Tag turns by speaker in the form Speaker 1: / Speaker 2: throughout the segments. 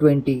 Speaker 1: 20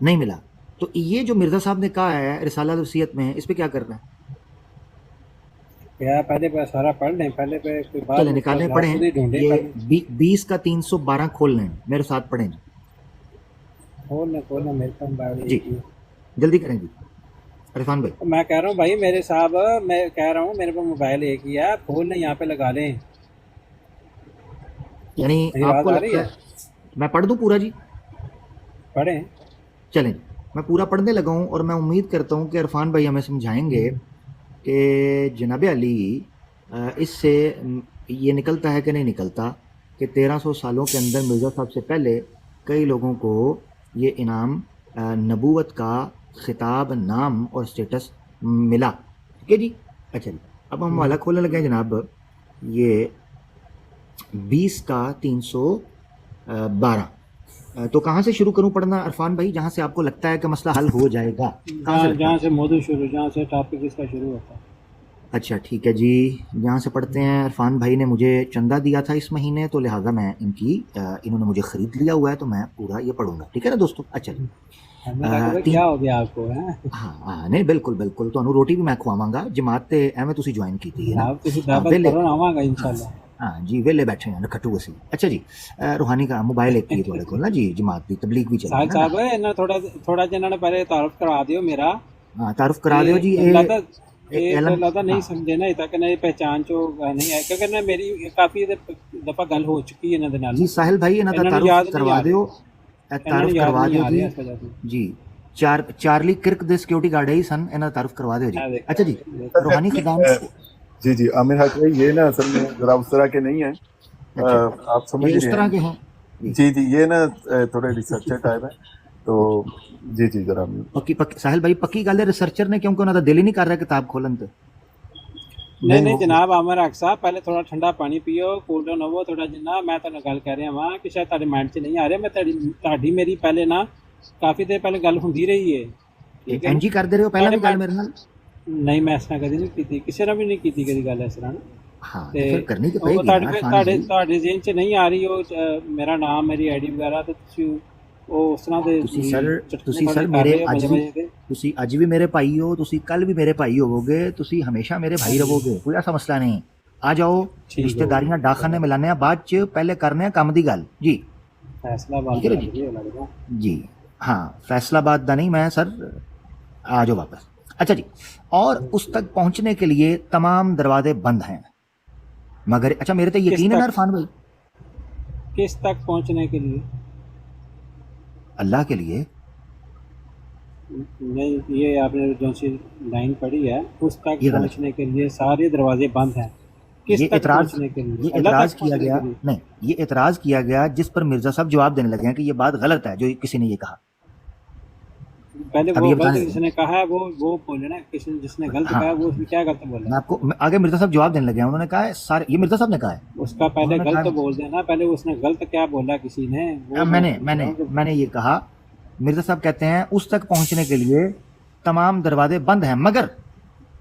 Speaker 1: نہیں ملا. تو یہ جو مرزا صاحب نے کہا ہے رسالہ وصیت میں، اس پہ کیا کرنا ہے؟
Speaker 2: کیا پہلے پہ سارا پڑھ لیں، پہلے پہ کوئی بات
Speaker 1: چلیں نکالیں، پڑھیں.
Speaker 2: ڈھونڈیں
Speaker 1: یہ
Speaker 2: پہلے
Speaker 1: 20 کا 312 کھول لیں، میرے ساتھ پڑھیں جی.
Speaker 2: کھولنا میرے پاس موبائل
Speaker 1: جی
Speaker 2: ایک ہی ہے.
Speaker 1: جلدی کریں جی عرفان بھائی.
Speaker 2: میں کہہ رہا ہوں بھائی میرے صاحب، میں کہہ رہا ہوں میرے پاس موبائل ایک ہی ہے، کھول لیں یہاں پہ لگا لیں.
Speaker 1: یعنی
Speaker 2: میری
Speaker 1: آپ
Speaker 2: بات
Speaker 1: کو
Speaker 2: آ
Speaker 1: لگتا
Speaker 2: رہی
Speaker 1: ہے
Speaker 2: ہے؟
Speaker 1: میں پڑھ دوں پورا جی؟
Speaker 2: پڑھیں.
Speaker 1: چلیں جی میں پورا پڑھنے لگا ہوں، اور میں امید کرتا ہوں کہ عرفان بھائی ہمیں سمجھائیں گے کہ جناب علی اس سے یہ نکلتا ہے کہ نہیں نکلتا کہ 1300 سالوں کے اندر مرزا صاحب سے پہلے کئی لوگوں کو یہ انعام نبوت کا خطاب، نام اور سٹیٹس ملا. ٹھیک ہے جی. اچھا جی اب ہم والا کھولنے لگے ہیں جناب. یہ 20 کا 312. تو کہاں سے شروع کروں پڑھنا عرفان بھائی، جہاں سے آپ کو لگتا ہے کہ مسئلہ حل ہو جائے گا؟ کہاں سے لگتا
Speaker 2: جہاں
Speaker 1: ہے؟
Speaker 2: سے موضوع شروع، جہاں سے ٹاپک اس کا شروع ہوتا ہے.
Speaker 1: اچھا ٹھیک ہے جی، یہاں سے پڑھتے ہیں. عرفان بھائی نے مجھے چندہ دیا تھا اس مہینے، تو لہٰذا میں انہوں نے مجھے خرید لیا ہوا ہے، تو میں پورا یہ پڑھوں گا. ٹھیک ہے نا دوستو؟ اچھا جی.
Speaker 2: ہم نے کہا کہ
Speaker 1: تین
Speaker 2: کیا ہو گیا آپ کو؟
Speaker 1: ہاں نہیں بالکل بالکل، تو روٹی بھی میں کھواواں گا. جماعت تے ایویں تسی جوائن کیتی ہے نا.
Speaker 2: آپ کسی
Speaker 1: ہاں
Speaker 2: دعوت
Speaker 1: ویلے،
Speaker 2: کرو نا، آواں گا
Speaker 1: ہاں
Speaker 2: انشاءاللہ.
Speaker 1: ہاں جی ویلے بیٹھے ہیں کھٹو اسی. اچھا جی روحانی کا موبائل ایک کی تھوڑے کول نا جی، جماعت بھی تبلیغ بھی چلے
Speaker 2: ساحل
Speaker 1: نا.
Speaker 2: صاحب انہوں تھوڑا جنہوں نے پہلے تعارف کروا دیو میرا.
Speaker 1: ہاں تعارف کرا دیو جی.
Speaker 2: لگتا نہیں
Speaker 1: ہاں
Speaker 2: سمجھے نا تک نہیں پہچان چو نہیں ہے، کیونکہ نا میری کافی دفعہ گل ہو چکی ہے انہوں
Speaker 1: جی ساحل بھائی انہاں دا
Speaker 2: یاد
Speaker 1: تعارف
Speaker 2: نہیں
Speaker 1: کروا
Speaker 2: آ
Speaker 1: دیو.
Speaker 2: رہی،
Speaker 1: تعارف
Speaker 2: یاد
Speaker 1: کروا
Speaker 2: نہیں
Speaker 1: دیو
Speaker 2: آ
Speaker 1: جی.
Speaker 2: رہا اس وجہ سے.
Speaker 1: جی چارلی کرک دے سیکیورٹی گارڈ ہی سن، انہاں دا تعارف کروا دیو جی. اچھا جی روحانی خدام.
Speaker 3: جی جی عامر حق بھائی، یہ نا اصل میں ذرا اس طرح کے نہیں ہیں،
Speaker 1: اچھا
Speaker 3: آپ سمجھ
Speaker 1: یہ
Speaker 3: ہی
Speaker 1: اس
Speaker 3: رہے
Speaker 1: طرح
Speaker 3: ہیں.
Speaker 1: کے ہیں جی.
Speaker 3: جی جی یہ نا تھوڑے ریسرچر ٹائپ ہیں، تو جی جی ذرا
Speaker 1: پکی ساحل بھائی پکی گل ہے ریسرچر نے، کیونکہ انہاں دا دل ہی نہیں کر رہا کتاب کھولن تے.
Speaker 2: نہیں جناب عامر حق صاحب، پہلے تھوڑا ٹھنڈا پانی پیو، کول ڈاؤن ہوو تھوڑا. جناب میں تمہیں گل کہہ رہا ہاں کہ شاید تارے مائنڈ 'چ نہیں آ رہا، میں تہاڈی میری پہلے نا کافی دیر پہلے گل ہوندی رہی ہے. ٹھیک ہے نا؟
Speaker 1: این جی کردے رہے ہو پہلا بھی گل میرے نال.
Speaker 2: نہیں میں اس طرح کدی نہیں کیتی، کسی نے بھی نہیں کیتی کدی گل اس طرح.
Speaker 1: ہاں تو پھر کرنی تو پڑے گی نا عرفان جی.
Speaker 2: تہاڈے ذہن 'ਚ نہیں آ رہی وہ میرا نام، میری آئی ڈی وغیرہ، تو تسی وہ اس طرح دے
Speaker 1: تسی سر میرے اج بھی میرے بھائی ہو، تسی کل بھی میرے بھائی ہوو گے، تسی ہمیشہ میرے بھائی رہو گے، کوئی ایسا مسئلہ نہیں. آ جاؤ رشتہ داریاں ڈاکخانے ملانے بعد چ، پہلے کرنے ہیں کام دی گل جی.
Speaker 2: فیصلہ بات
Speaker 1: جی ہاں فیصلہ باد دا نہیں میں سر. آ جاؤ واپس. اچھا جی اور اس تک پہنچنے کے لیے تمام دروازے بند ہیں، مگر اچھا میرے تو یقین ہے نا عرفان بھائی.
Speaker 2: کس تک پہنچنے کے لیے؟
Speaker 1: اللہ کے لیے.
Speaker 2: نہیں یہ آپ نے جو سی لائن پڑھی ہے، اس تک پہنچنے کے لیے سارے دروازے بند ہیں. کس تک پہنچنے کے لیے؟
Speaker 1: یہ اعتراض کیا گیا نہیں، یہ اعتراض کیا گیا جس پر مرزا صاحب جواب دینے لگے ہیں کہ یہ بات غلط ہے جو کسی نے یہ کہا.
Speaker 2: پہلے وہ غلط جس نے کہا ہے وہ بولے نا، جس نے غلط کہا ہے وہ اس میں کیا غلط بولا.
Speaker 1: میں آپ کو آگے مرزا صاحب جواب دینے لگے ہیں، انہوں نے کہا ہے سارے، یہ مرزا صاحب نے کہا ہے
Speaker 2: اس کا پہلے غلط تو بول دینا، پہلے اس نے غلط کیا بولا کسی نے.
Speaker 1: میں نے یہ کہا، مرزا صاحب کہتے ہیں اس تک پہنچنے کے لیے تمام دروازے بند ہیں، مگر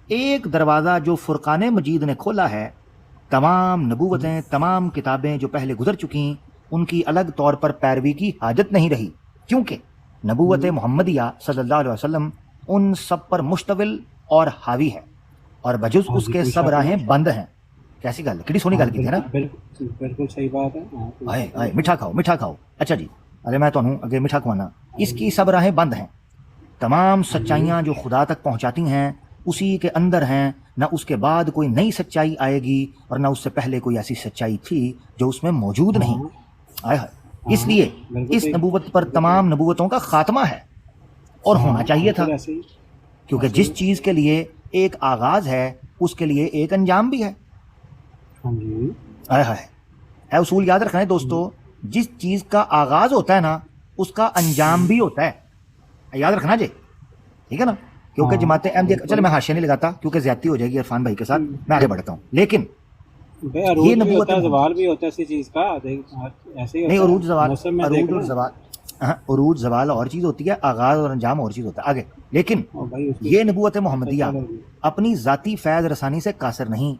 Speaker 1: ایک دروازہ جو فرقان مجید نے کھولا ہے، تمام نبوتیں، تمام کتابیں جو پہلے گزر چکی ان کی الگ طور پر پیروی کی حاجت نہیں رہی، کیونکہ نبوت محمدیہ صلی اللہ علیہ وسلم ان سب پر مشتمل اور حاوی ہے، اور بجز اس کے سب راہیں بند ہیں. کیسی گل، کتنی سونی گل کی ہے نا.
Speaker 2: بالکل صحیح بات ہے.
Speaker 1: آئے میٹھا کھاؤ میٹھا کھاؤ. اچھا جی ارے میں تمہیں اگے میٹھا کھوانا. اس کی سب راہیں بند ہیں، تمام سچائیاں جو خدا تک پہنچاتی ہیں اسی کے اندر ہیں، نہ اس کے بعد کوئی نئی سچائی آئے گی، اور نہ اس سے پہلے کوئی ایسی سچائی تھی جو اس میں موجود نہیں. آئے ہائے. اس لیے اس نبوت پر تمام نبوتوں کا خاتمہ ہے، اور ہونا چاہیے تھا، کیونکہ جس چیز کے لیے ایک آغاز ہے اس کے لیے ایک انجام بھی ہے. آئے ہائے. اے اصول یاد رکھنا ہے دوستو، جس چیز کا آغاز ہوتا ہے نا اس کا انجام بھی ہوتا ہے، یاد رکھنا جی. ٹھیک ہے نا، کیونکہ جماعت احمدیہ، چلے میں حاشیہ نہیں لگاتا کیونکہ زیادتی ہو جائے گی عرفان بھائی کے ساتھ، میں آگے بڑھتا ہوں. لیکن یہ نبوت
Speaker 2: زوال بھی ہوتا ہے اسی چیز کا، ایسے ہی
Speaker 1: نہیں، عروج زوال، عروج اور زوال، ہاں عروج زوال اور چیز ہوتی ہے، آغاز اور انجام اور چیز ہوتا ہے. آگے لیکن یہ نبوت محمدیہ اپنی ذاتی فیض رسانی سے قاصر نہیں،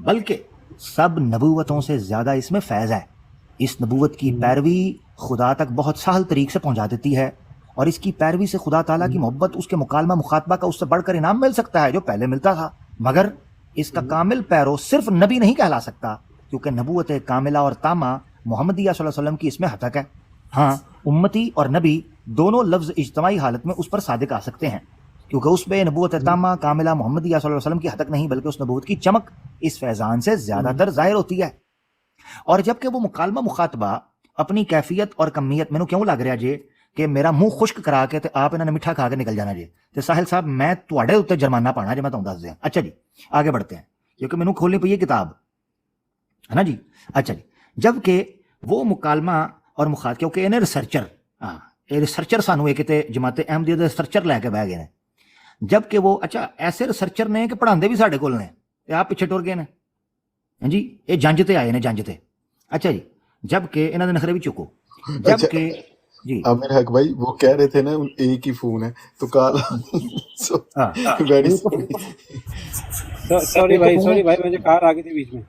Speaker 1: بلکہ سب نبوتوں سے زیادہ اس میں فیض ہے. اس نبوت کی پیروی خدا تک بہت سہل طریق سے پہنچا دیتی ہے، اور اس کی پیروی سے خدا تعالیٰ کی محبت، اس کے مکالمہ مخاطبہ کا اس سے بڑھ کر انعام مل سکتا ہے جو پہلے ملتا تھا، مگر اس کا کامل پیرو صرف نبی نہیں کہلا سکتا، کیونکہ نبوت کاملہ اور تامہ محمدیہ صلی اللہ علیہ وسلم کی اس میں حتک ہے۔ ہاں، امتی اور نبی دونوں لفظ اجتماعی حالت میں اس پر صادق آ سکتے ہیں، کیونکہ اس پہ نبوت تامہ کاملہ محمدیہ صلی اللہ علیہ وسلم کی حتک نہیں، بلکہ اس نبوت کی چمک اس فیضان سے زیادہ تر ظاہر ہوتی ہے۔ اور جبکہ وہ مکالمہ مخاطبہ اپنی کیفیت اور کمیت، مینوں کیوں لگ رہا جی کہ میرا منہ خشک کرا کے تے آپ انہوں نے میٹھا کھا کے نکل جانا جی، تے ساحل صاحب میں تواڈے اوتے جرمانہ پانا جی، میں تہاوں دس دیاں۔ اچھا جی آگے بڑھتے ہیں، کیونکہ مینوں کھولنی پئی ہے کتاب، ہے نا جی۔ اچھا جی، جبکہ وہ مکالمہ اور مخاطب، کیونکہ انہیں ریسرچر، ہاں یہ ریسرچر سانو یہ کتے جماعت احمدیہ دے ریسرچر لے کے بہ گئے ہیں، جبکہ وہ اچھا ایسے ریسرچر نے کہ پڑھاندے بھی ساڈے کول نے، یہ آپ پیچھے ٹر گئے نے، ہاں جی، یہ جنج تے آئے نے، جنج تے۔ اچھا جی، جبکہ انہوں نے نخرے بھی چکو، جبکہ جی
Speaker 4: عامر حق بھائی وہ کہہ رہے تھے نا ایک ہی فون ہے تو کال
Speaker 2: سوری بھائی مجھے کار آ گئی تھی بیچ میں۔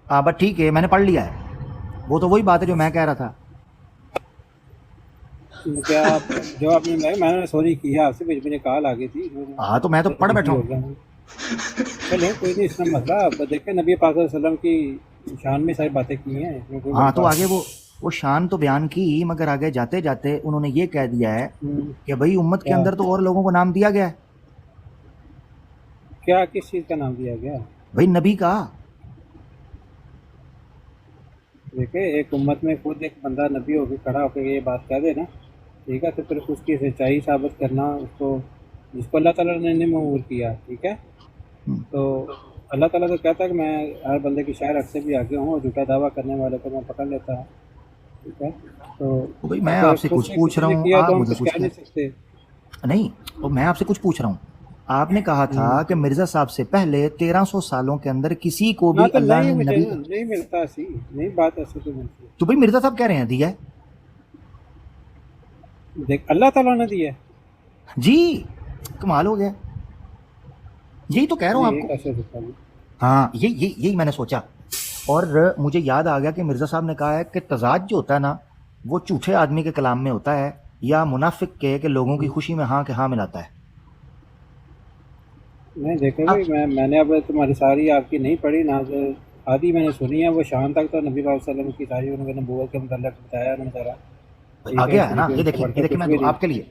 Speaker 1: ہاں بس ٹھیک ہے، میں نے پڑھ لیا ہے، وہ تو وہی بات ہے جو میں کہہ رہا تھا۔
Speaker 2: کیا جو آپ نے میں نے سوری کیا آپ سے، بیچ میں کال آ گئی تھی۔
Speaker 1: ہاں تو میں تو پڑھ بیٹھا ہوں۔
Speaker 2: چلے کوئی نہیں، اس میں مسئلہ دیکھیں نبی پاک صلی اللہ علیہ وسلم کی شان میں ساری باتیں کی ہیں۔
Speaker 1: ہاں تو آگے وہ شان تو بیان کی، مگر آگے جاتے جاتے انہوں نے یہ کہہ دیا ہے کہ بھائی امت کے اندر تو اور لوگوں کو نام دیا گیا ہے۔
Speaker 2: کیا کس چیز کا نام دیا گیا؟
Speaker 1: بھائی نبی کا۔
Speaker 2: دیکھیں ایک امت میں خود ایک بندہ نبی ہو کے کھڑا ہو کے یہ بات کہہ دے نا، ٹھیک ہے، تو پھر اس کی سچائی ثابت کرنا، اس کو جس کو اللہ تعالیٰ نے معمور کیا، ٹھیک ہے، تو اللہ تعالیٰ تو کہتا ہے کہ میں ہر بندے کی شاعر حق سے بھی آگے ہوں، اور جھوٹا دعویٰ کرنے والے کو میں پکڑ لیتا ہوں، ٹھیک ہے۔ تو
Speaker 1: بھائی میں آپ سے کچھ پوچھ رہا ہوں، آپ مجھے کچھ
Speaker 2: کہہ نہیں سکتے۔
Speaker 1: نہیں، میں آپ سے کچھ پوچھ رہا ہوں۔ آپ نے کہا تھا کہ مرزا صاحب سے پہلے 1300 سالوں کے اندر کسی کو بھی اللہ نے نبی،
Speaker 2: نہیں ملتا ایسی نہیں بات، ایسی تو ملتی۔
Speaker 1: تو بھائی مرزا صاحب کہہ رہے ہیں دیا ہے،
Speaker 2: دیکھ اللہ تعالیٰ نے دیا ہے
Speaker 1: جی، کمال ہو گیا، یہی تو کہہ رہا ہوں آپ کو۔ ہاں یہی میں نے سوچا، اور مجھے یاد آ گیا کہ مرزا صاحب نے کہا ہے کہ تضاد جو ہوتا ہے نا وہ جھوٹے آدمی کے کلام میں ہوتا ہے یا منافق کے کہ لوگوں کی خوشی میں ہاں کہ ہاں ملاتا ہے۔
Speaker 2: نہیں دیکھیں بھائی، میں نے اب تمہاری ساری آپ کی نہیں پڑھی نا، آدھی میں نے سنی ہے، وہ شان تک تو نبی صلی اللہ علیہ وسلم کی ساری انہوں نے نبوت کے متعلق بتایا انہوں نے سارا،
Speaker 1: آگے ہے نا، یہ دیکھیں میں آپ کے لیے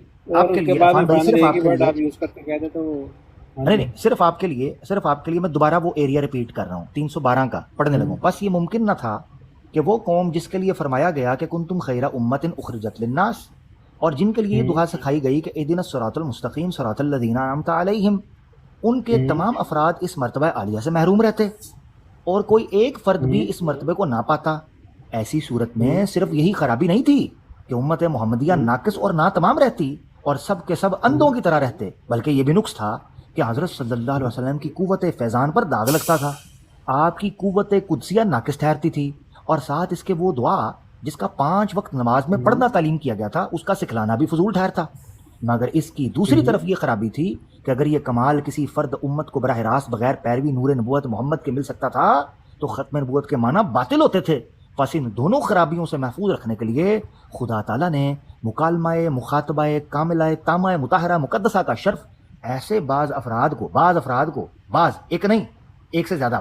Speaker 2: عرفان بھائی صرف آپ کے لیے آپ یوز کرتے کہتے تو
Speaker 1: نہیں، صرف آپ کے لیے میں دوبارہ وہ ایریا ریپیٹ کر رہا ہوں، 312 کا پڑھنے لگوں۔ بس یہ ممکن نہ تھا کہ وہ قوم جس کے لیے فرمایا گیا کہ کنتم خیر امت اخرجت للناس، اور جن کے لیے یہ دعا سکھائی گئی کہ اہدنا الصراط المستقیم صراط الذین انعمت علیہم، ان کے تمام افراد اس مرتبہ عالیہ سے محروم رہتے اور کوئی ایک فرد بھی اس مرتبے کو نہ پاتا۔ ایسی صورت میں صرف یہی خرابی نہیں تھی کہ امت محمدیہ ناقص اور ناتمام رہتی اور سب کے سب اندھوں کی طرح رہتے، بلکہ یہ بھی نقص تھا کہ حضرت صلی اللہ علیہ وسلم کی قوت فیضان پر داغ لگتا تھا، آپ کی قوت قدسیہ ناقص ٹھہرتی تھی، اور ساتھ اس کے وہ دعا جس کا 5 وقت نماز میں پڑھنا تعلیم کیا گیا تھا، اس کا سکھلانا بھی فضول ٹھہرتا۔ مگر اس کی دوسری طرف یہ خرابی تھی کہ اگر یہ کمال کسی فرد امت کو براہ راست بغیر پیروی نور نبوت محمد کے مل سکتا تھا تو ختم نبوت کے معنی باطل ہوتے تھے۔ پس ان دونوں خرابیوں سے محفوظ رکھنے کے لیے خدا تعالیٰ نے مکالمہ مخاطبہ کاملہ تامہ مطہرہ مقدسہ کا شرف ایسے بعض افراد کو ایک نہیں، ایک سے زیادہ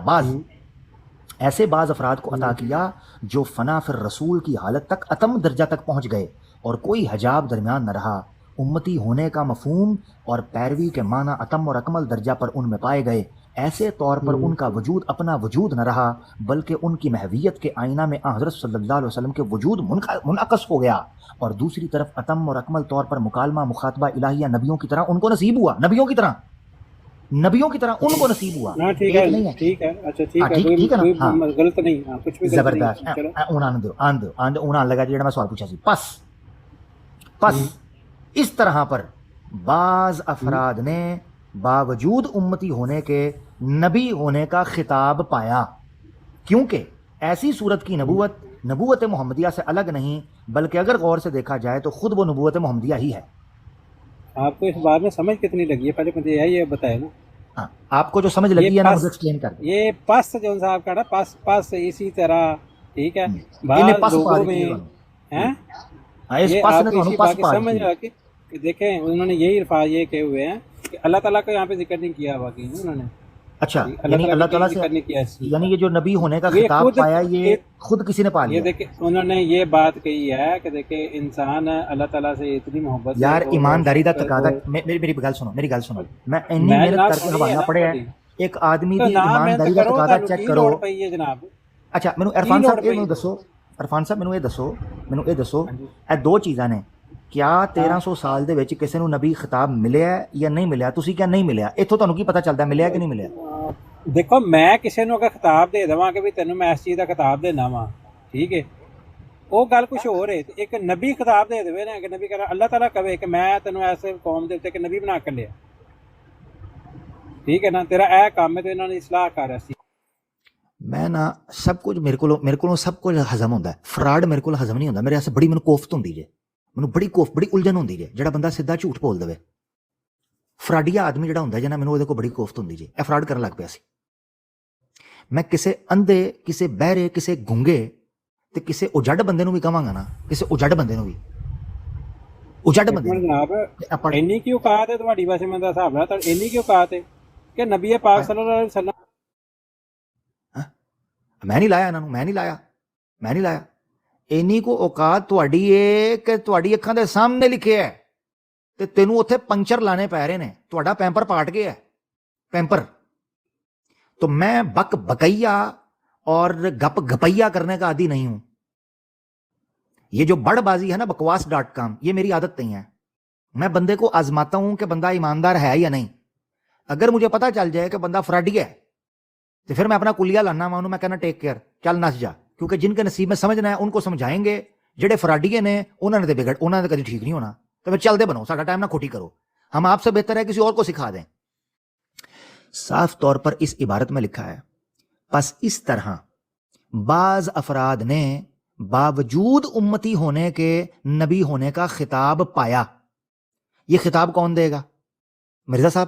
Speaker 1: ایسے بعض افراد کو عطا کیا جو فنا فی الرسول کی حالت تک اتم درجہ تک پہنچ گئے اور کوئی حجاب درمیان نہ رہا۔ امتی ہونے کا مفہوم اور پیروی کے معنی اتم اور اکمل درجہ پر ان میں پائے گئے۔ ایسے طور پر ان کا وجود اپنا وجود نہ رہا، بلکہ ان کی محویت کے آئینہ میں حضرت صلی اللہ علیہ وسلم کے وجود منعکس ہو گیا، اور دوسری طرف اتم اور اکمل طور پر مکالمہ مخاطبہ الہیہ نبیوں کی طرح ان کو نصیب ہوا، نبیوں کی طرح ان کو نصیب ہوا۔
Speaker 2: ٹھیک ہے، اچھا ٹھیک ہے نا، غلط نہیں، کچھ بھی
Speaker 1: زبردست انہاں لگا جڑا میں سوال پوچھا سی۔ پس اس طرح پر بعض افراد نے باوجود امتی ہونے کے نبی ہونے کا خطاب پایا، کیونکہ ایسی صورت کی نبوت محمدیہ سے الگ نہیں، بلکہ اگر غور سے دیکھا جائے تو خود وہ نبوت محمدیہ ہی ہے۔
Speaker 2: آپ کو اس بات میں سمجھ کتنی لگی ہے پہلے مجھے یہ بتائے نا۔
Speaker 1: ہاں، آپ کو جو سمجھ لگی ہے نا مجھے ایکسپلین کر دیں۔
Speaker 2: یہ پس جو صاحب کا نا پس اسی طرح، ٹھیک ہے، بعض لوگوں میں یہ آپ اسی بات سمجھ رہا کہ دیکھیں انہوں نے یہی الفاظ یہ کہے ہوئے ہیں کہ اللہ تعالیٰ کا یہاں پہ ذکر نہیں کیا ہوا کہ انہوں نے
Speaker 1: اچھا
Speaker 2: اللہ
Speaker 1: یعنی اللہ تعالیٰ
Speaker 2: کا
Speaker 1: سے
Speaker 2: ذکر نہیں کیا اس چیز
Speaker 1: یعنی یہ جو نبی ہونے کا
Speaker 2: یہ
Speaker 1: خطاب
Speaker 2: خود
Speaker 1: پایا یہ خود کسی نے پا
Speaker 2: یہ
Speaker 1: لیا
Speaker 2: دیکھیں انہوں نے یہ بات کہی ہے کہ دیکھیں انسان اللہ تعالیٰ سے اتنی محبت
Speaker 1: یار
Speaker 2: سے
Speaker 1: ایمانداری دا تقاضا میری گل سنو میری گل سنو میں
Speaker 2: جناب
Speaker 1: محنت کر کے
Speaker 2: سنی ہے
Speaker 1: حوالہ
Speaker 2: نا
Speaker 1: پڑھیا ہے
Speaker 2: بڑی
Speaker 1: ایک آدمی
Speaker 2: تو
Speaker 1: دی
Speaker 2: نہ محنت
Speaker 1: ایمانداری دا
Speaker 2: کرو
Speaker 1: تقاضا
Speaker 2: تانوں
Speaker 1: چیک
Speaker 2: کی
Speaker 1: کرو
Speaker 2: لوڑ پئی ہے جناب
Speaker 1: اچھا مینوں
Speaker 2: کی
Speaker 1: عرفان
Speaker 2: لوڑ
Speaker 1: صاحب
Speaker 2: پئی
Speaker 1: یہ دسو عرفان صاحب مینوں یہ دسو اے دو چیزاں نے کیا 1300 سال دے وچ کسے نوں نبی خطاب ملیا ہے یا نہیں ملیا تسی کیا نہیں ملیا اتھوں تانوں کی پتہ چلدا ملیا کہ نہیں ملیا
Speaker 2: دیکھو میں کسی نوں اگر خطاب دے دواں کہ بھی تینوں میں اس چیز دا خطاب دینا وا ٹھیک ہے وہ گل کچھ ہو رہے ایک نبی خطاب دے دے نا کہ نبی کہہ اللہ تعالیٰ کہے کہ میں تینوں ایسے قوم دے کہ نبی بنا کر لیا ٹھیک ہے نا تیرا اے کام ہے تو انہوں نے اصلاح کر رہی
Speaker 1: میں نا سب کچھ میرے کو سب کچھ ہضم ہوتا ہے فراڈ میرے کو ہضم نہیں ہوتا میرے بڑی مینوں کوفت ہوندی جے مینوں بڑی الجھن ہوندی جے جڑا بندہ سیدھا جھوٹ بول دے فراڈیا آدمی جڑا ہوندا ہے جنا مینوں کو بڑی کوفت ہوندی جے اے فراڈ کرن لگ پیا سی میں کسے اندھے کسے بہرے کسے گونگے تے کسے اجڑ بندے نوں بھی کہاں گا نا کسے اجڑ بندے نوں بھی اجڑ بندے
Speaker 2: جناب اینی کی اوقات ہے تہاڈی واسے میں دا حساب لا اینی کی اوقات ہے کہ نبی پاک صلی اللہ علیہ وسلم
Speaker 1: میں نہیں لایا اینی کو اوقات تہاڈی ہے کہ تہاڈی اکھاں دے سامنے لکھے ہے تے تینوں اوتھے پنچر لانے پے رہے نے تہاڈا پیمپر پاٹ گیا ہے پیمپر تو میں بک بکیا اور گپ گپیا کرنے کا عادی نہیں ہوں یہ جو بڑ بازی ہے نا بکواس.com یہ میری عادت نہیں ہے میں بندے کو آزماتا ہوں کہ بندہ ایماندار ہے یا نہیں اگر مجھے پتا چل جائے کہ بندہ فراڈی ہے تو پھر میں اپنا کلیا لانا وا میں کہنا ٹیک کیئر چل نس جا کیونکہ جن کے نصیب میں سمجھنا ہے ان کو سمجھائیں گے جڑے فراڈیے نے انہوں نے بگڑ انہوں نے کبھی ٹھیک نہیں ہونا تو پھر چلتے بنو ساڈا ٹائم نہ کھوٹی کرو ہم آپ سے بہتر ہے کسی اور کو سکھا دیں صاف طور پر اس عبارت میں لکھا ہے پس اس طرح بعض افراد نے باوجود امتی ہونے کے نبی ہونے کا خطاب پایا یہ خطاب کون دے گا مرزا صاحب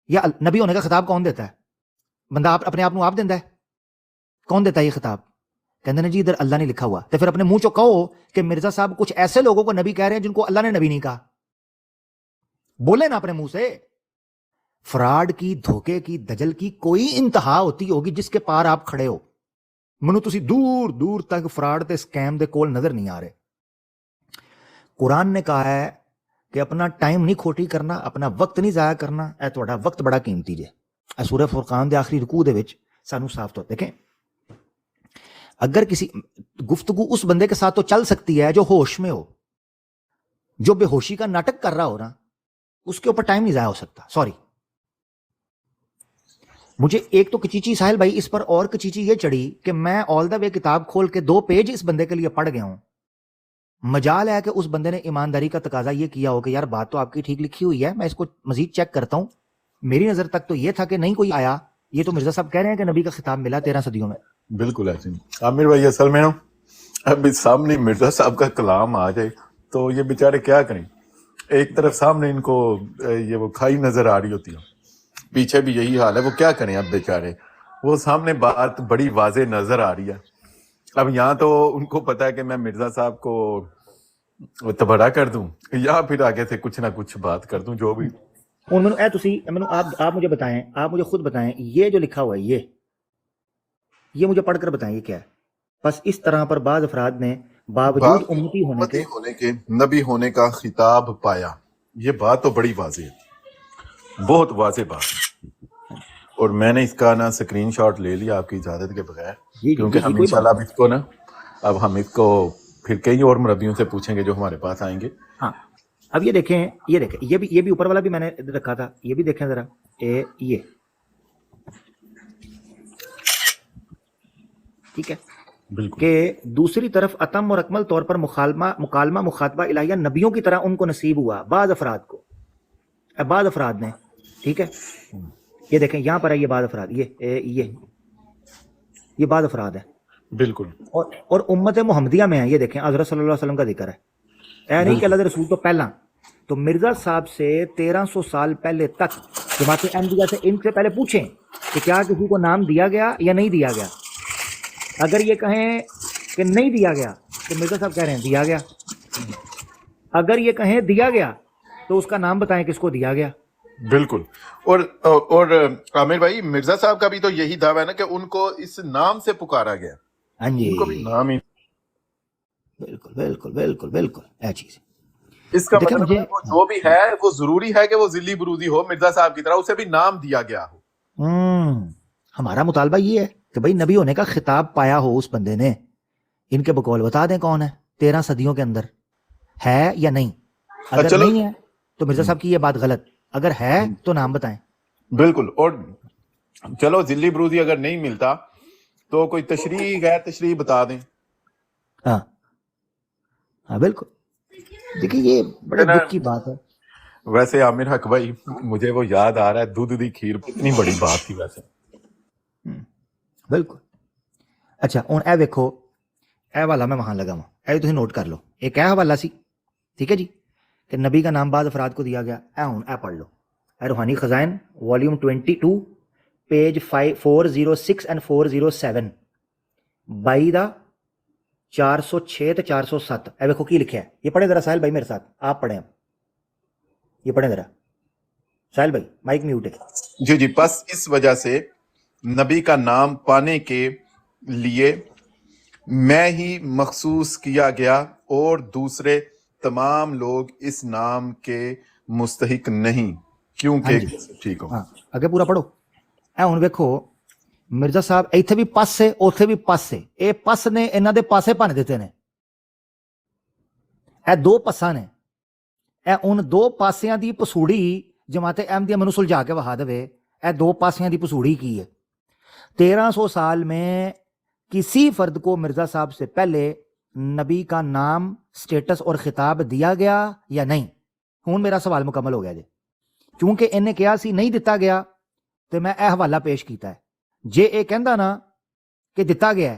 Speaker 1: یا نبی ہونے کا خطاب کون دیتا ہے بندہ آپ اپنے آپ کو آپ دیتا ہے کون دیتا ہے یہ خطاب کہتے ہیں جی ادھر اللہ نے لکھا ہوا تو پھر اپنے منہ چو کہو کہ مرزا صاحب کچھ ایسے لوگوں کو نبی کہہ رہے ہیں جن کو اللہ نے نبی نہیں کہا بولے نا اپنے منہ سے فراڈ کی دھوکے کی دجل کی کوئی انتہا ہوتی ہوگی جس کے پار آپ کھڑے ہو منو تسی دور دور تک فراڈ تے سکیم دے کول نظر نہیں آ رہے قرآن نے کہا ہے کہ اپنا ٹائم نہیں کھوٹی کرنا اپنا وقت نہیں ضائع کرنا اے تہاڈا وقت بڑا قیمتی جے اے سورہ فرقان دے آخری رکوع دے وچ سانو صاف طور دیکھیں اگر کسی گفتگو اس بندے کے ساتھ تو چل سکتی ہے جو ہوش میں ہو جو بے ہوشی کا ناٹک کر رہا ہو نا اس کے اوپر ٹائم نہیں ضائع ہو سکتا سوری مجھے ایک تو کچیچی ساحل بھائی اس پر اور کچیچی یہ چڑھی کہ میں آل دا وے کتاب کھول کے 2 پیج اس بندے کے لیے پڑھ گیا ہوں مجال ہے کہ اس بندے نے ایمانداری کا تقاضا یہ کیا ہو کہ یار بات تو آپ کی ٹھیک لکھی ہوئی ہے میں اس کو مزید چیک کرتا ہوں میری نظر تک تو یہ تھا کہ نہیں کوئی آیا یہ تو مرزا صاحب کہہ رہے ہیں کہ نبی کا خطاب ملا 13 صدیوں میں
Speaker 4: بالکل ایسے عامر بھائی اصل میں اب سامنے مرزا صاحب کا کلام آ جائے تو یہ بیچارے کیا کریں ایک طرف سامنے ان کو یہ وہ کھائی نظر آ رہی ہوتی ہے پیچھے بھی یہی حال ہے وہ کیا کریں اب بیچارے وہ سامنے بات بڑی واضح نظر آ رہی ہے اب یہاں تو ان کو پتا ہے کہ میں مرزا صاحب کو تبڑا کر دوں یا پھر آگے سے کچھ نہ کچھ بات کر دوں جو بھی
Speaker 1: آپ مجھے بتائیں آپ مجھے خود بتائیں یہ جو لکھا ہوا ہے یہ مجھے پڑھ کر بتائیں یہ کیا ہے بس اس طرح پر بعض افراد نے باوجود امتی ہونے کے
Speaker 4: نبی ہونے کا خطاب پایا یہ بات تو بڑی واضح ہے بہت واضح بات ہے اور میں نے اس کا نا سکرین شاٹ لے لیا آپ کی اجازت کے بغیر کیونکہ ہم انشاءاللہ اب اس کو نا اب ہم اس کو پھر کئی اور مربیوں سے پوچھیں گے جو ہمارے پاس آئیں گے
Speaker 1: ہاں اب یہ دیکھیں یہ بھی اوپر والا بھی میں نے رکھا تھا یہ بھی دیکھیں ذرا یہ ٹھیک ہے کہ دوسری طرف اتم اور اکمل طور پر مکالمہ مخاطبہ الہیہ نبیوں کی طرح ان کو نصیب ہوا بعض افراد نے ٹھیک ہے یہ دیکھیں یہاں پر ہے یہ بعض افراد یہ بعض افراد ہے
Speaker 4: بالکل
Speaker 1: اور امت محمدیہ میں ہے یہ دیکھیں حضرت صلی اللہ علیہ وسلم کا ذکر ہے اے نہیں کہ اللہ کے رسول تو پہلا تو مرزا صاحب سے 1300 سال پہلے تک جماعت احمدیہ سے ان سے پہلے پوچھیں کہ کیا کسی کو نام دیا گیا یا نہیں دیا گیا اگر یہ کہیں کہ نہیں دیا گیا تو مرزا صاحب کہہ رہے ہیں دیا گیا اگر یہ کہیں دیا گیا تو اس کا نام بتائیں کس کو دیا گیا.
Speaker 4: بالکل. اور عامر بھائی مرزا صاحب کا بھی تو یہی دعویٰ ہے نا کہ ان کو اس نام سے پکارا گیا.
Speaker 1: ہاں جی
Speaker 4: ان کو بھی نام ہی
Speaker 1: بالکل بالکل بالکل بالکل یہ چیز.
Speaker 4: اس کا
Speaker 1: دیکھیں
Speaker 4: مطلب ہے وہ جو بھی ہے وہ ضروری ہے کہ وہ ذلی برودی ہو مرزا صاحب کی طرح, اسے بھی نام دیا گیا ہو.
Speaker 1: ہمارا مطالبہ یہ ہے کہ بھائی نبی ہونے کا خطاب پایا ہو اس بندے نے. ان کے بقول بتا دیں کون ہے 13 صدیوں کے اندر ہے یا نہیں. اگر
Speaker 4: چلو
Speaker 1: نہیں ہے تو مرزا صاحب کی یہ بات غلط, اگر ہے تو نام بتائیں.
Speaker 4: بالکل. اور چلو ذلی برودی اگر نہیں ملتا تو کوئی تشریح غیر تشریح بتا دیں.
Speaker 1: ہاں ہاں بالکل. دیکھیے یہ بڑے دکھ کی بات ہے.
Speaker 4: ویسے عامر حق بھائی مجھے وہ یاد آ رہا ہے دودھ دی کھیر کتنی بڑی بات تھی ویسے.
Speaker 1: بالکل. اچھا ہوں اے ویکھو اے والا میں وہاں لگا ہوں, اے تسی نوٹ کر لو. ایک اے حوالہ سی, ٹھیک ہے جی, کہ نبی کا نام بعض افراد کو دیا گیا. اے ہوں اے پڑھ لو, اے روحانی خزائن والیوم 22 پیج 406 اینڈ 407 22 دا 406 تے 407. اے ویکھو کی لکھیا ہے, یہ پڑھیں ذرا ساحل بھائی میرے ساتھ, آپ پڑھیں, یہ پڑھیں ذرا ساحل بھائی, مائک میوٹ ہے.
Speaker 4: جی جی. بس اس وجہ سے نبی کا نام پانے کے لیے میں ہی مخصوص کیا گیا اور دوسرے تمام لوگ اس نام کے مستحق نہیں کیونکہ ٹھیک ہو.
Speaker 1: ہاں اگے پورا پڑھو. اے ہن ویکھو مرزا صاحب ایتھے بھی پاس ہے اوتھے بھی پاس ہے. اے پس نے انہاں دے پاسے بن دیتے نے. اے دو پساں نے. اے ان دو پاسیاں دی پسوڑی جماعت احمدیہ منو سلجھا کے وہا دے. اے دو پاسیاں دی پسوڑی کی ہے. 1300 سال میں کسی فرد کو مرزا صاحب سے پہلے نبی کا نام سٹیٹس اور خطاب دیا گیا یا نہیں؟ ہوں میرا سوال مکمل ہو گیا جی. چونکہ انہیں کیا سی نہیں دتا گیا تو میں اے حوالہ پیش کیتا ہے. جے اے کہندا نا کہ دتا گیا ہے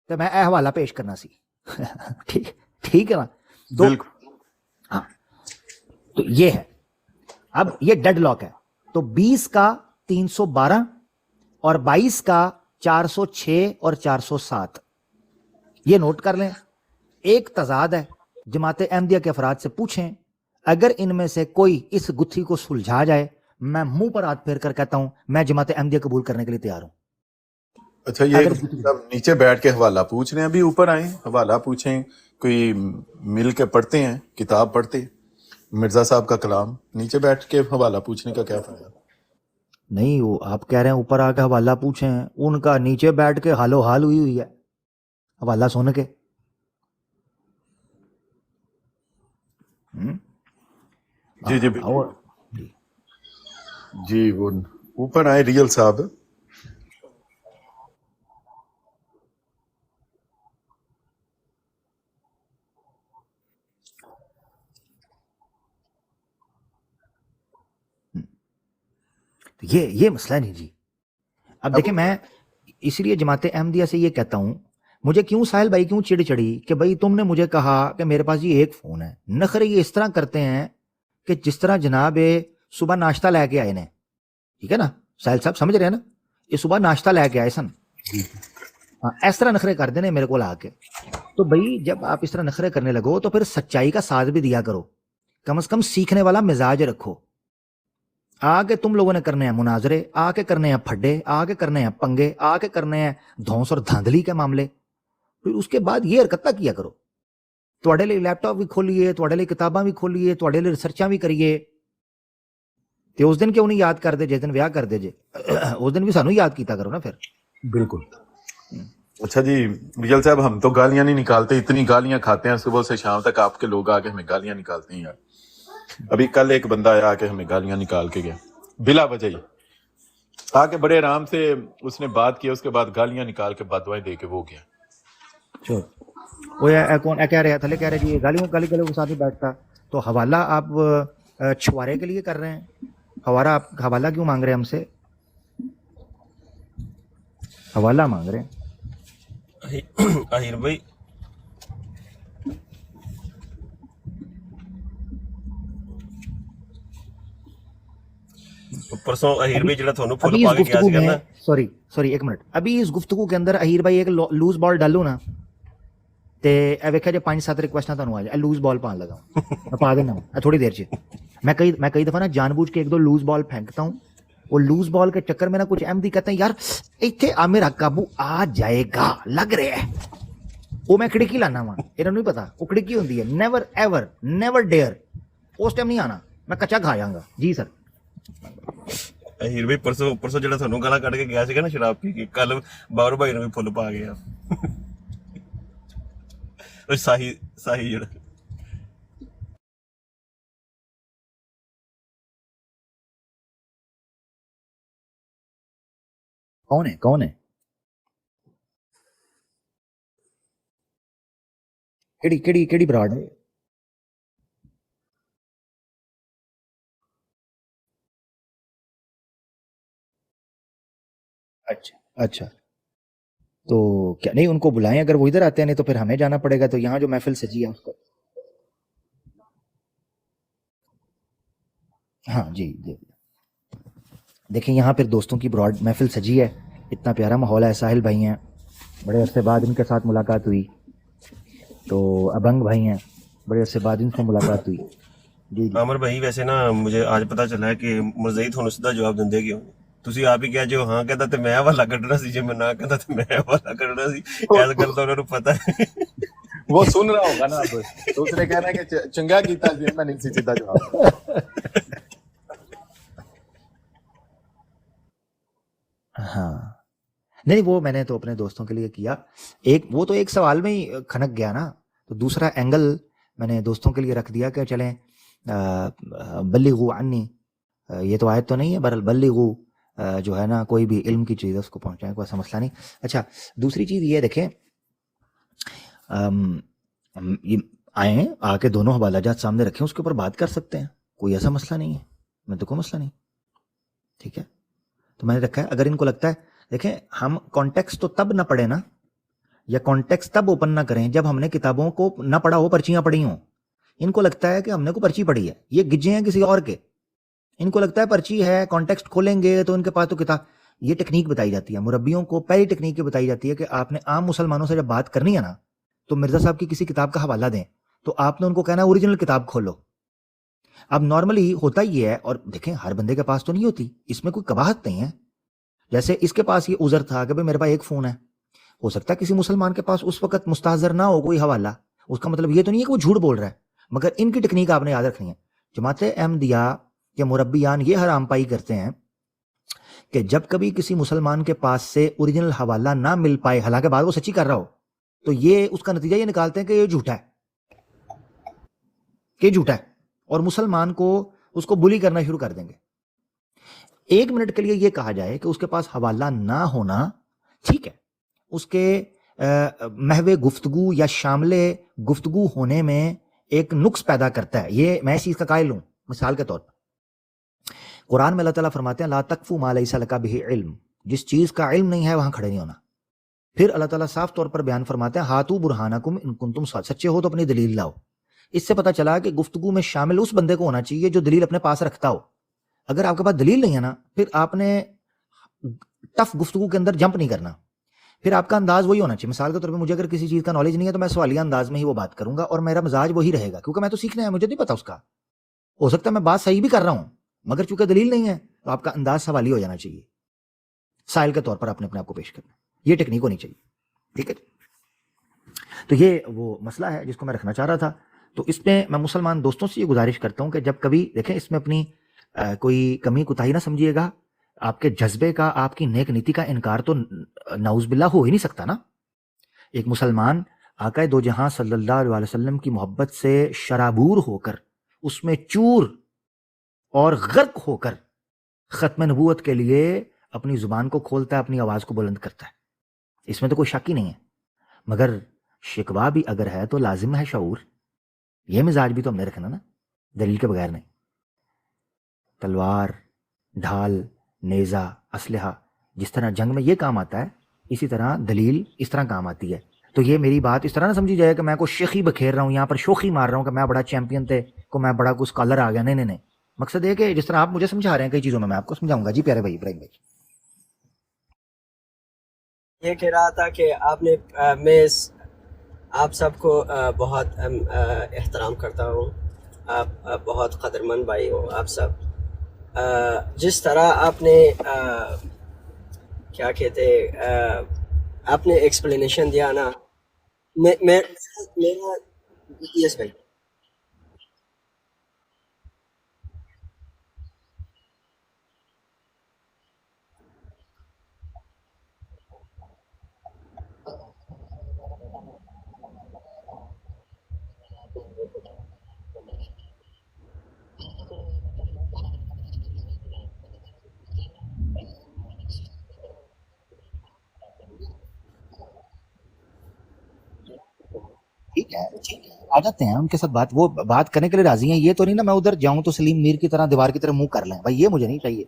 Speaker 1: تو میں اے حوالہ پیش کرنا سی. ٹھیک ہے نا. ہاں تو یہ ہے. اب یہ ڈیڈ لاک ہے. تو 20 کا 312 اور 22 کا 406 اور 407 یہ نوٹ کر لیں. ایک تضاد ہے. جماعت احمدیہ کے افراد سے پوچھیں, اگر ان میں سے کوئی اس گتھی کو سلجھا جائے میں منہ پر ہاتھ پھیر کر کہتا ہوں میں جماعت احمدیہ قبول کرنے کے لیے تیار ہوں.
Speaker 4: اچھا یہ نیچے بیٹھ کے حوالہ پوچھ رہے ہیں, ابھی اوپر آئیں حوالہ پوچھیں, کوئی مل کے پڑھتے ہیں کتاب پڑھتے مرزا صاحب کا کلام, نیچے بیٹھ کے حوالہ پوچھنے کا کیا فائدہ؟
Speaker 1: نہیں وہ آپ کہہ رہے ہیں اوپر آ کے حوالہ پوچھیں, ان کا نیچے بیٹھ کے حال و حال ہوئی ہے حوالہ سن کے.
Speaker 4: جی جی جی وہ اوپر آئے ریئل صاحب.
Speaker 1: یہ مسئلہ نہیں جی. اب دیکھیں میں اس لیے جماعت احمدیہ سے یہ کہتا ہوں, مجھے کیوں ساحل بھائی کیوں چڑ چڑی کہ بھائی تم نے مجھے کہا کہ میرے پاس یہ ایک فون ہے. نخرے یہ اس طرح کرتے ہیں کہ جس طرح جناب صبح ناشتہ لے کے آئے نے, ٹھیک ہے نا ساحل صاحب سمجھ رہے ہیں نا, یہ صبح ناشتہ لے کے آئے سن, ہاں اس طرح نخرے کر دینے میرے کو آ کے. تو بھائی جب آپ اس طرح نخرے کرنے لگو تو پھر سچائی کا ساتھ بھی دیا کرو, کم از کم سیکھنے والا مزاج رکھو. آ کے تم لوگوں نے کرنے ہیں مناظرے, آ کے کرنے ہیں پھڈے, آ کے کرنے ہیں پنگے, آ کے کرنے ہیں دھونس اور دھاندلی کے معاملے, پھر اس کے بعد یہ حرکت کیا کرو. تواڈے لیے لیپ ٹاپ بھی کھولیے, تواڈے لیے کتاباں بھی کھولیے, تواڈے لیے ریسرچاں بھی کریے. تے اس دن کیوں نہیں یاد کر دے جس دن ویاہ کر دے جے, اس دن بھی سانو یاد کیتا کرو نا پھر.
Speaker 4: بالکل. اچھا جی ریئل صاحب ہم تو گالیاں نہیں نکالتے, اتنی گالیاں کھاتے ہیں صبح سے شام تک, آپ کے لوگ آ کے ہمیں گالیاں نکالتے ہیں یار. ابھی کل ایک بندہ آیا کہ ہمیں گالیاں نکال کے گیا بلا وجہ ہی, آ کے بڑے آرام سے اس نے بات کی, اس کے بعد گالیاں نکال کے بد دعائیں دے کے وہ گیا.
Speaker 1: وہ کون کہہ رہے تھلے کہہ رہے جی گالی گلوں کے ساتھ ہی بیٹھتا. تو حوالہ آپ چھوارے کے لیے کر رہے ہیں, حوالہ کیوں مانگ رہے ہیں ہم سے؟ حوالہ مانگ رہے ہیں
Speaker 5: اہیر بھائی. پرسوں اہیر بھائی جڑا تھانوں فل پا کے کیا سی کرنا,
Speaker 1: سوری ایک منٹ, ابھی اس گفتگو کے اندر اہیر بھائی ایک لوز بال ڈالو نا تے اے ویکھیا جے 5-7 ریکویسٹاں تانوں آ جائے, لوز بال پان لگا میں پا دینا تھوڑی دیر چ. میں کئی دفعہ نا جان بوجھ کے ایک دو لوز بال پھینکتا ہوں, وہ لوز بال کے چکر میں نا کچھ احمدی کہتے ہیں یار ایتھے عامر قابو آ جائے گا لگ رہا ہے, وہ میں کھڑکی لانا وا, انہوں نہیں پتا وہ کھڑکی ہوندی ہے, نیور ایور نیور ڈیئر, اس ٹائم نہیں آنا, میں کچا کھا جاؤں گا. جی سر.
Speaker 5: ਹੀਰ ਬਈ ਪਰਸੋਂ ਜਿਹੜਾ ਤੁਹਾਨੂੰ ਗਾਲਾਂ ਕੱਢ ਕੇ ਗਿਆ ਸੀਗਾ ਨਾ ਸ਼ਰਾਬ ਪੀ ਕੇ, ਕੱਲ ਬਾਬਰ ਭਾਈ ਨੂੰ ਵੀ ਫੁੱਲ ਪਾ ਗਿਆ ਉਹ ਸਾਹੀ ਜਿਹੜਾ
Speaker 1: کون ہے کیڑی براڈ ہے؟ اچھا تو کیا نہیں ان کو بلائیں, اگر وہ ادھر آتے ہیں, نہیں تو پھر ہمیں جانا پڑے گا. تو یہاں جو محفل سجی ہے اس کو, ہاں جی دیکھیں یہاں پھر دوستوں کی براڈ محفل سجی ہے, اتنا پیارا ماحول ہے. ساحل بھائی ہیں, بڑے عرصے بعد ان کے ساتھ ملاقات ہوئی. تو ابنگ بھائی ہیں, بڑے عرصے بعد ان سے ملاقات ہوئی. جی
Speaker 5: عامر بھائی ویسے نا مجھے آج پتا چلا ہے کہ مرزائی ਤੁਹਾਨੂੰ ਸਿੱਧਾ ਜਵਾਬ ਦਿੰਦੇ ਕਿਉਂ? ਤੁਸੀਂ ਆਪ ਹੀ ਕਿਹਾ ਜੋ ਹਾਂ ਕਹਿੰਦਾ ਤੇ ਮੈਂ ਹਵਾਲਾ ਕੱਢਣਾ ਸੀ, ਜੇ ਮੈਂ ਨਾ ਕਹਿੰਦਾ ਤੇ ਮੈਂ ਹਵਾਲਾ ਕੱਢਣਾ ਸੀ. ਐਸ ਗੱਲ ਤਾਂ ਉਹਨਾਂ ਨੂੰ ਪਤਾ ਹੈ.
Speaker 4: وہ سن رہا ہوگا نا, اب تو اس نے کہنا ہے کہ چنگا کیتا جی میں نہیں سی سیدھا جواب.
Speaker 1: ہاں نہیں وہ میں نے تو اپنے دوستوں کے لیے کیا. وہ تو ایک سوال میں ہی کھنک گیا نا, تو دوسرا اینگل میں نے دوستوں کے لیے رکھ دیا کہ چلیں بلغوا عنی, یہ تو آیت تو نہیں ہے, بہرحال بلغوا جو ہے نا کوئی بھی علم کی چیز ہے اس کو پہنچائیں, کوئی ایسا مسئلہ نہیں. اچھا دوسری چیز یہ دیکھیں, آئیں آ کے دونوں حوالہ جات سامنے رکھیں, اس کے اوپر بات کر سکتے ہیں, کوئی ایسا مسئلہ نہیں ہے, میں تو کوئی مسئلہ نہیں. ٹھیک ہے, تو میں نے رکھا ہے. اگر ان کو لگتا ہے دیکھیں ہم کانٹیکس تو تب نہ پڑھیں نا, یا کانٹیکس تب اوپن نہ کریں جب ہم نے کتابوں کو نہ پڑھا ہو, پرچیاں پڑھی ہوں. ان کو لگتا ہے کہ ہم نے کوئی پرچی پڑھی ہے, یہ گجے ہیں کسی اور کے. ان کو لگتا ہے پرچی ہے, کانٹیکسٹ کھولیں گے تو ان کے پاس تو کتاب. یہ ٹیکنیک بتائی جاتی ہے مربیوں کو, پہلی ٹیکنیک یہ بتائی جاتی ہے کہ آپ نے عام مسلمانوں سے جب بات کرنی ہے نا, تو مرزا صاحب کی کسی کتاب کا حوالہ دیں, تو آپ نے ان کو کہنا اوریجنل کتاب کھولو. اب نارملی ہوتا یہ ہے, اور دیکھیں ہر بندے کے پاس تو نہیں ہوتی, اس میں کوئی قباحت نہیں ہے. جیسے اس کے پاس یہ عذر تھا کہ بھائی میرے پاس ایک فون ہے, ہو سکتا ہے کسی مسلمان کے پاس اس وقت مستحضر نہ ہو کوئی حوالہ, اس کا مطلب یہ تو نہیں ہے کہ وہ جھوٹ بول رہا ہے, مگر ان کی ٹیکنیک آپ نے یاد رکھنی ہے. جماعت احمدیہ کے مربیان یہ حرام پائی کرتے ہیں کہ جب کبھی کسی مسلمان کے پاس سے اوریجنل حوالہ نہ مل پائے, حالانکہ بعد وہ سچی کر رہا ہو, تو یہ اس کا نتیجہ یہ نکالتے ہیں کہ یہ جھوٹا ہے, اور مسلمان کو اس کو بلی کرنا شروع کر دیں گے. 1 منٹ کے لیے یہ کہا جائے کہ اس کے پاس حوالہ نہ ہونا ٹھیک ہے, اس کے محو گفتگو یا شامل گفتگو ہونے میں ایک نقص پیدا کرتا ہے. یہ میں اس چیز کا قائل ہوں. مثال کے طور پر قرآن میں اللہ تعالیٰ فرماتے ہیں لا تقف ما لیس لک بہ علم, جس چیز کا علم نہیں ہے وہاں کھڑے نہیں ہونا. پھر اللہ تعالیٰ صاف طور پر بیان فرماتے ہیں ہاتو برہانکم ان کنتم سچے ہو تو اپنی دلیل لاؤ. اس سے پتہ چلا کہ گفتگو میں شامل اس بندے کو ہونا چاہیے جو دلیل اپنے پاس رکھتا ہو. اگر آپ کے پاس دلیل نہیں ہے نا, پھر آپ نے ٹف گفتگو کے اندر جمپ نہیں کرنا, پھر آپ کا انداز وہی ہونا چاہیے. مثال کے طور پہ مجھے اگر کسی چیز کا نالج نہیں ہے تو میں سوالیہ انداز میں ہی وہ بات کروں گا, اور میرا مزاج وہی رہے گا, کیونکہ میں تو سیکھنا ہے, مجھے نہیں پتا اس کا. ہو سکتا ہے میں بات صحیح بھی کر رہا ہوں, مگر چونکہ دلیل نہیں ہے تو آپ کا انداز سوالی ہو جانا چاہیے. سائل کے طور پر آپ نے اپنے آپ کو پیش کرنا, یہ ٹیکنیک ہونی چاہیے. ٹھیک ہے, تو یہ وہ مسئلہ ہے جس کو میں رکھنا چاہ رہا تھا. تو اس میں میں مسلمان دوستوں سے یہ گزارش کرتا ہوں کہ جب کبھی دیکھیں اس میں اپنی کوئی کمی کوتاہی نہ سمجھیے گا. آپ کے جذبے کا, آپ کی نیک نیتی کا انکار تو نعوذ باللہ ہو ہی نہیں سکتا نا. ایک مسلمان آقا دو جہاں صلی اللہ علیہ وسلم کی محبت سے شرابور ہو کر, اس میں چور اور غرق ہو کر ختم نبوت کے لیے اپنی زبان کو کھولتا ہے, اپنی آواز کو بلند کرتا ہے. اس میں تو کوئی شک ہی نہیں ہے. مگر شکوہ بھی اگر ہے تو لازم ہے شعور. یہ مزاج بھی تو ہم نے رکھنا نا, دلیل کے بغیر نہیں. تلوار, ڈھال, نیزہ, اسلحہ جس طرح جنگ میں یہ کام آتا ہے, اسی طرح دلیل اس طرح کام آتی ہے. تو یہ میری بات اس طرح نہ سمجھی جائے کہ میں کوئی شیخی بکھیر رہا ہوں, یہاں پر شوخی مار رہا ہوں کہ میں بڑا چیمپئن تھے, کو میں بڑا کوئی اسکالر آ گیا. نہیں. مقصد یہ کہ جس طرح آپ مجھے سمجھا رہے ہیں کئی چیزوں میں آپ کو سمجھاؤں گا. جی پیارے بھائی ابراہیم بھائی.
Speaker 6: یہ کہہ رہا تھا کہ آپ نے میں آپ سب کو بہت احترام کرتا ہوں, آپ بہت قدر مند بھائی ہو آپ سب. جس طرح آپ نے کیا کہتے آپ نے ایکسپلینیشن دیا نا, میرا یس بھائی.
Speaker 1: ٹھیک ہے آ جاتے ہیں ان کے ساتھ وہ بات کرنے کے لیے راضی ہیں. یہ تو نہیں نا میں ادھر جاؤں تو سلیم میر کی طرح دیوار کی طرح منہ کر لیں بھائی, یہ مجھے نہیں چاہیے.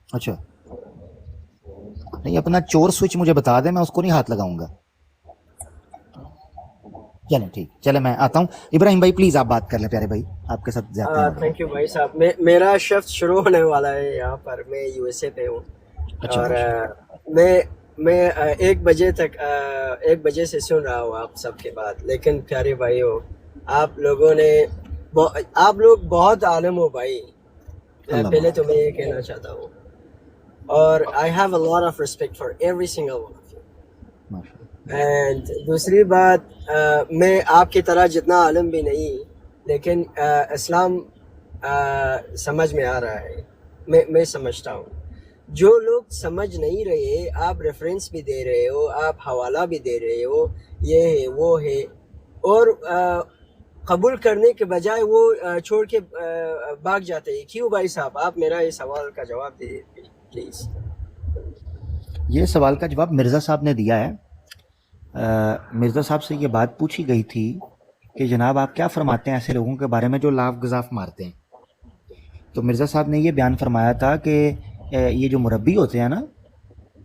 Speaker 1: اچھا نہیں, اپنا چور سوئچ مجھے بتا دیں, میں اس کو نہیں ہاتھ لگاؤں گا. چلیں ٹھیک, چلے میں آتا ہوں. ابراہیم بھائی پلیز آپ بات کر لیں پیارے بھائی, آپ کے ساتھ زیادہ ہیں.
Speaker 6: تھینک یو بھائی صاحب. میرا شفٹ شروع ہونے والا ہے یہاں پر, میں یو ایس اے پہ ہوں.
Speaker 1: اچھا
Speaker 6: اور میں 1 بجے تک 1 بجے سے سن رہا ہوں آپ سب کے بات. لیکن پیارے بھائی ہو, آپ لوگ بہت عالم ہو بھائی. پہلے تو میں یہ کہنا چاہتا ہوں, اور I have a lot of respect for every single one of you. And دوسری بات, میں آپ کی طرح جتنا عالم بھی نہیں, لیکن اسلام سمجھ میں آ رہا ہے, میں سمجھتا ہوں. جو لوگ سمجھ نہیں رہے, آپ ریفرنس بھی دے رہے ہو, آپ حوالہ بھی دے رہے ہو, یہ ہے وہ ہے, اور قبول کرنے کے بجائے وہ چھوڑ کے بھاگ جاتے ہیں. کیوں بھائی صاحب؟ آپ میرا یہ سوال کا جواب دے پلیز.
Speaker 1: یہ سوال کا جواب مرزا صاحب نے دیا ہے. مرزا صاحب سے یہ بات پوچھی گئی تھی کہ جناب آپ کیا فرماتے ہیں ایسے لوگوں کے بارے میں جو لاف گزاف مارتے ہیں. تو مرزا صاحب نے یہ بیان فرمایا تھا کہ یہ جو مربی ہوتے ہیں نا,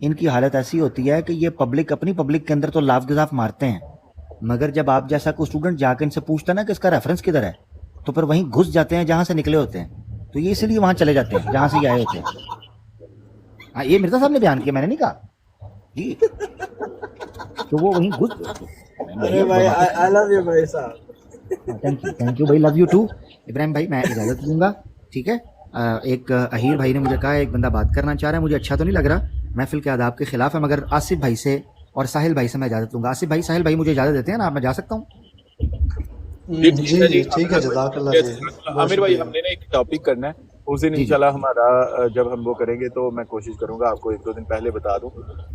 Speaker 1: ان کی حالت ایسی ہوتی ہے کہ یہ اپنی پبلک کے اندر تو لاف گزاف مارتے ہیں, مگر جب آپ جیسا کوئی اسٹوڈنٹ جا کے ان سے پوچھتا نا کہ اس کا ریفرنس کدھر ہے, تو پھر وہیں گھس جاتے ہیں جہاں سے نکلے ہوتے ہیں. تو یہ اس لیے وہاں چلے جاتے ہیں جہاں سے یہ آئے ہوتے ہیں. ہاں یہ مرزا صاحب نے بیان کیا, میں نے نہیں کہا جی. تو وہ وہیں گھس.
Speaker 6: ارے بھائی آئی لو یو بھائی صاحب.
Speaker 1: تھینک یو بھائی, لو یو ٹو. ابراہیم بھائی میں اجازت لوں گا, ٹھیک ہے. ایک اہیر بھائی نے مجھے کہا ایک بندہ بات کرنا چاہ رہا ہے, مجھے اچھا تو نہیں لگ رہا, محفل کے آداب کے خلاف ہے, مگر آصف بھائی سے اور ساحل بھائی سے میں اجازت لوں گا. آصف بھائی, ساحل بھائی مجھے اجازت دیتے ہیں نا, آپ میں جا سکتا ہوں؟
Speaker 7: جی ٹھیک ہے, جزاک اللہ جی.
Speaker 3: عامر بھائی ہم نے نا ایک ٹاپک کرنا ہے, اس دن انشاءاللہ ہمارا جب ہم وہ کریں گے تو میں کوشش کروں گا آپ کو 1-2 دن پہلے بتا دوں.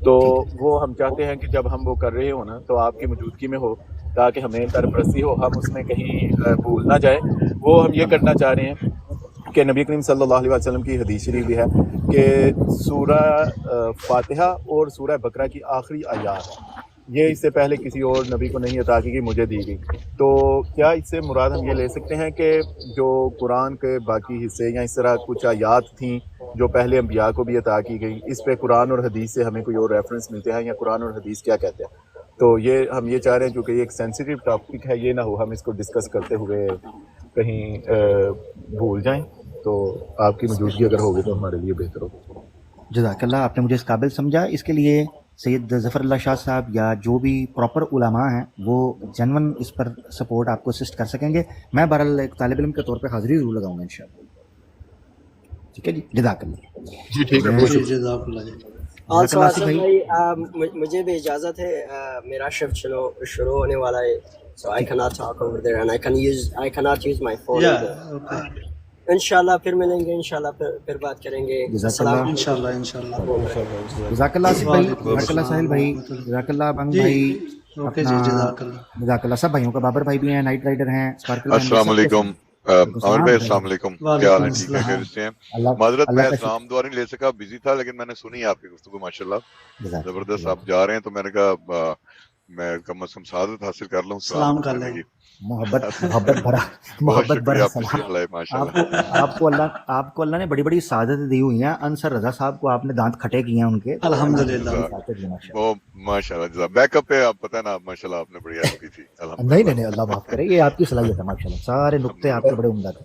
Speaker 3: تو وہ ہم چاہتے ہیں کہ جب ہم وہ کر رہے ہو نا تو آپ کی موجودگی میں ہو, تاکہ ہمیں سرپرستی ہو, ہم اس میں کہیں بھول نہ جائیں. وہ ہم یہ کرنا چاہ رہے ہیں کہ نبی کریم صلی اللہ علیہ وسلم کی حدیث شریف بھی ہے کہ سورہ فاتحہ اور سورہ بقرہ کی آخری آیات یہ اس سے پہلے کسی اور نبی کو نہیں عطا کی گئی, مجھے دی گئی. تو کیا اس سے مراد ہم یہ لے سکتے ہیں کہ جو قرآن کے باقی حصے یا اس طرح کچھ آیات تھیں جو پہلے انبیاء کو بھی عطا کی گئی, اس پہ قرآن اور حدیث سے ہمیں کوئی اور ریفرنس ملتے ہیں, یا قرآن اور حدیث کیا کہتے ہیں؟ تو یہ ہم یہ چاہ رہے ہیں کیونکہ یہ ایک سینسیٹیو ٹاپک ہے, یہ نہ ہو ہم اس کو ڈسکس کرتے ہوئے کہیں بھول جائیں. تو آپ کی موجودگی اگر ہوگی تو ہمارے لیے بہتر ہوگا.
Speaker 1: جزاک اللہ, آپ نے مجھے اس قابل سمجھا. اس کے لیے سید ظفر اللہ شاہ صاحب یا جو بھی پراپر علماء ہیں وہ جنون اس پر سپورٹ آپ کو اسسٹ کر سکیں گے. میں بہرحال ایک طالب علم کے طور پہ حاضری ضرور لگاؤں گا انشاءاللہ. ٹھیک ہے جی, جزاک اللہ.
Speaker 3: جی ٹھیک ہے,
Speaker 7: جزاک اللہ جی.
Speaker 6: آلسو آصف بھائی مجھے بھی اجازت ہے, میرا شفٹ شروع ہونے والا ہے, so I cannot talk over there and I cannot use my phone. انشاءاللہ پھر ملیں گے, انشاءاللہ پھر بات کریں گے.
Speaker 1: السلام.
Speaker 7: انشاءاللہ.
Speaker 1: جزاک اللہ آصف بھائی, جزاک اللہ ساحل بھائی, جزاک اللہ بنگ بھائی,
Speaker 7: اوکے جی, جزاک اللہ.
Speaker 1: جزاک اللہ سب بھائیوں کا. بابر بھائی بھی ہیں, نائٹ رائڈر ہیں, اسپارکل.
Speaker 4: السلام علیکم عامر بھائی, السلام علیکم, کیا حال ہے؟ ٹھیک ہے, خیریت سے ہیں؟ معذرت میں اسلام دعا نہیں لے سکا, بزی تھا, لیکن میں نے سنی آپ کی گفتگو, ماشاءاللہ زبردست. آپ جا رہے ہیں تو میں نے کہا میں کم از کم سعادت حاصل کر لوں.
Speaker 7: سلام کر لیں.
Speaker 1: محبت بھرا آپ کو اللہ نے بڑی بڑی سعادت دی ہوئی ہیں. انصر رضا صاحب کو آپ نے دانت کھٹے کیے ہیں ان کے,
Speaker 7: الحمدللہ.
Speaker 4: وہ ماشاءاللہ بیک اپ پہ آپ پتہ نا, ماشاءاللہ آپ نے بڑی ہیلپ کی تھی.
Speaker 1: نہیں اللہ معاف کرے, یہ آپ کی صلاحیت ہے ماشاءاللہ, سارے نقطے آپ کے بڑے عمدہ تھے.